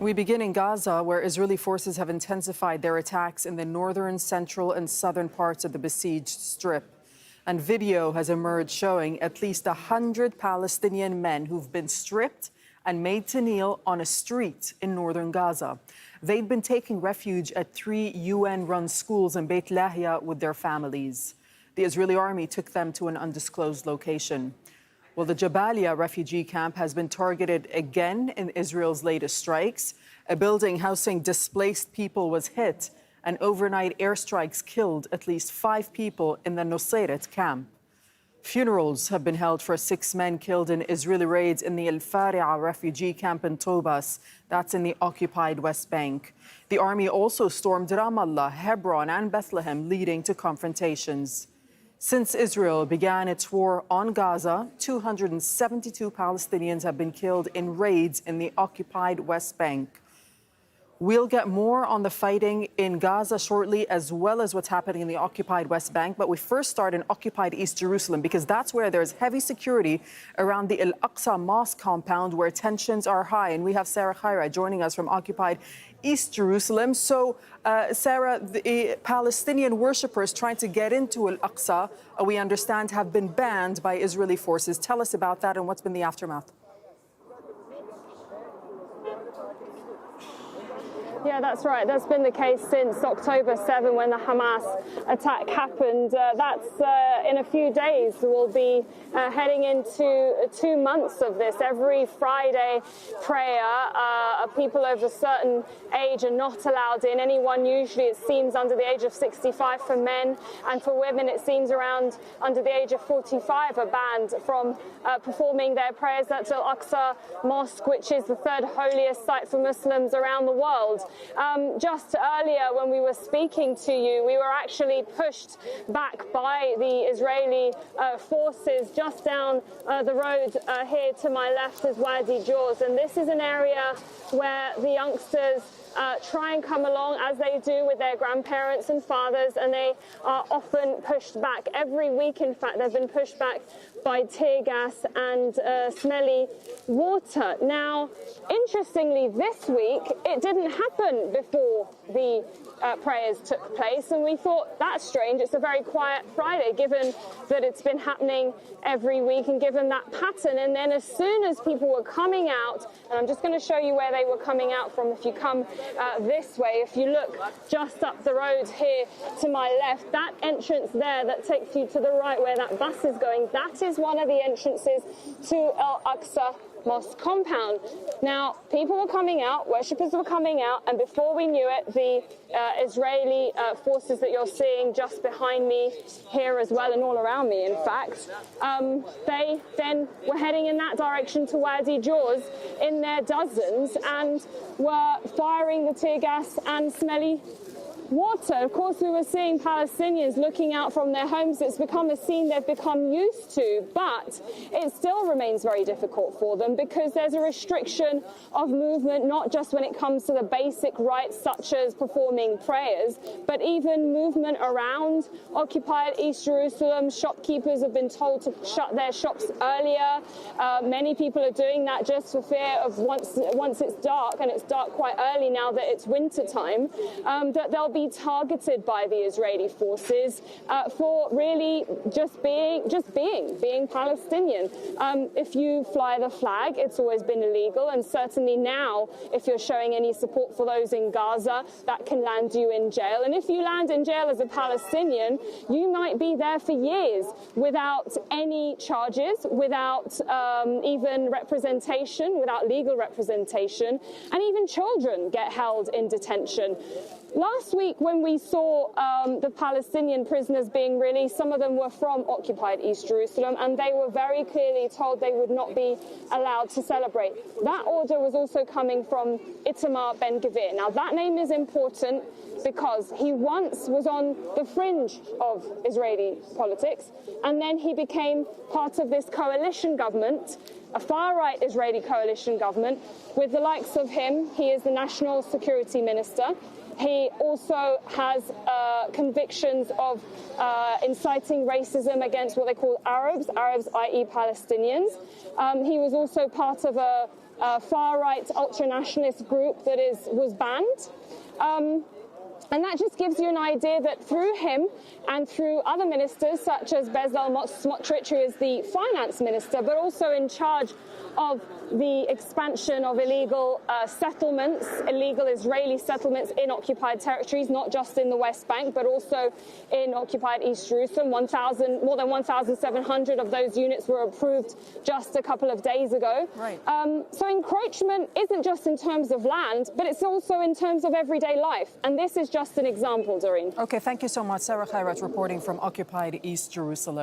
We begin in Gaza, where Israeli forces have intensified their attacks in the northern, central and southern parts of the besieged strip. And video has emerged showing at least 100 Palestinian men who've been stripped and made to kneel on a street in northern Gaza. They'd been taking refuge at 3 UN-run schools in Beit Lahia with their families. The Israeli army took them to an undisclosed location. Well, the Jabalia refugee camp has been targeted again in Israel's latest strikes. A building housing displaced people was hit, and overnight airstrikes killed at least 5 people in the Nusayrat camp. Funerals have been held for 6 men killed in Israeli raids in the Al-Fari'a refugee camp in Tobas. That's in the occupied West Bank. The army also stormed Ramallah, Hebron and Bethlehem, leading to confrontations. Since Israel began its war on Gaza, 272 Palestinians have been killed in raids in the occupied West Bank. We'll get more on the fighting in Gaza shortly, as well as what's happening in the occupied West Bank. But we first start in occupied East Jerusalem, because that's where there's heavy security around the Al-Aqsa Mosque compound, where tensions are high. And we have Sara Khairat joining us from occupied East Jerusalem. So, Sara, the Palestinian worshippers trying to get into Al-Aqsa, we understand, have been banned by Israeli forces. Tell us about that and what's been the aftermath. Yeah, that's right. That's been the case since October 7 when the Hamas attack happened. In a few days. We'll be heading into 2 months of this. Every Friday prayer, people over a certain age are not allowed in. Anyone, usually it seems under the age of 65 for men, and for women it seems around under the age of 45 are banned from performing their prayers at Al-Aqsa Mosque, which is the 3rd holiest site for Muslims around the world. Just earlier when we were speaking to you, we were actually pushed back by the Israeli forces just down the road here to my left is Wadi Jaws, and this is an area where the youngsters try and come along as they do with their grandparents and fathers, and they are often pushed back. Every week, in fact, they've been pushed back by tear gas and smelly water. Now, interestingly, this week, it didn't happen before the prayers took place, and we thought that's strange. It's a very quiet Friday, given that it's been happening every week and given that pattern. And then as soon as people were coming out, and I'm just going to show you where they were coming out from if you come this way. If you look just up the road here to my left, that entrance there that takes you to the right where that bus is going, that is one of the entrances to Al-Aqsa Mosque compound. Now, people were coming out, worshippers were coming out, and before we knew it, the Israeli forces that you're seeing just behind me here as well, and all around me, in fact, they then were heading in that direction to Wadi Jaws in their dozens and were firing the tear gas and smelly water. Of course, we were seeing Palestinians looking out from their homes. It's become a scene they've become used to, but it still remains very difficult for them because there's a restriction of movement, not just when it comes to the basic rights such as performing prayers, but even movement around occupied East Jerusalem. Shopkeepers have been told to shut their shops earlier. Many people are doing that just for fear of once it's dark, and it's dark quite early now that it's winter time, that they'll be targeted by the Israeli forces for really just being Palestinian. If you fly the flag, it's always been illegal, and certainly now, if you're showing any support for those in Gaza, that can land you in jail. And if you land in jail as a Palestinian, you might be there for years without any charges, without even representation, without legal representation, and even children get held in detention. Last week, when we saw the Palestinian prisoners being released, some of them were from occupied East Jerusalem, and they were very clearly told they would not be allowed to celebrate. That order was also coming from Itamar Ben-Gvir. Now, that name is important because he once was on the fringe of Israeli politics, and then he became part of this coalition government, a far-right Israeli coalition government, with the likes of him. He is the National Security Minister. He also has convictions of inciting racism against what they call Arabs, i.e. Palestinians. He was also part of a far-right ultra-nationalist group that was banned. And that just gives you an idea that through him and through other ministers, such as Bezalel Smotrich, who is the finance minister, but also in charge of the expansion of illegal settlements, illegal Israeli settlements in occupied territories, not just in the West Bank, but also in occupied East Jerusalem. More than 1,700 of those units were approved just a couple of days ago. Right. So encroachment isn't just in terms of land, but it's also in terms of everyday life. And this is just an example, Doreen. Okay, thank you so much. Sara Khairat reporting from occupied East Jerusalem.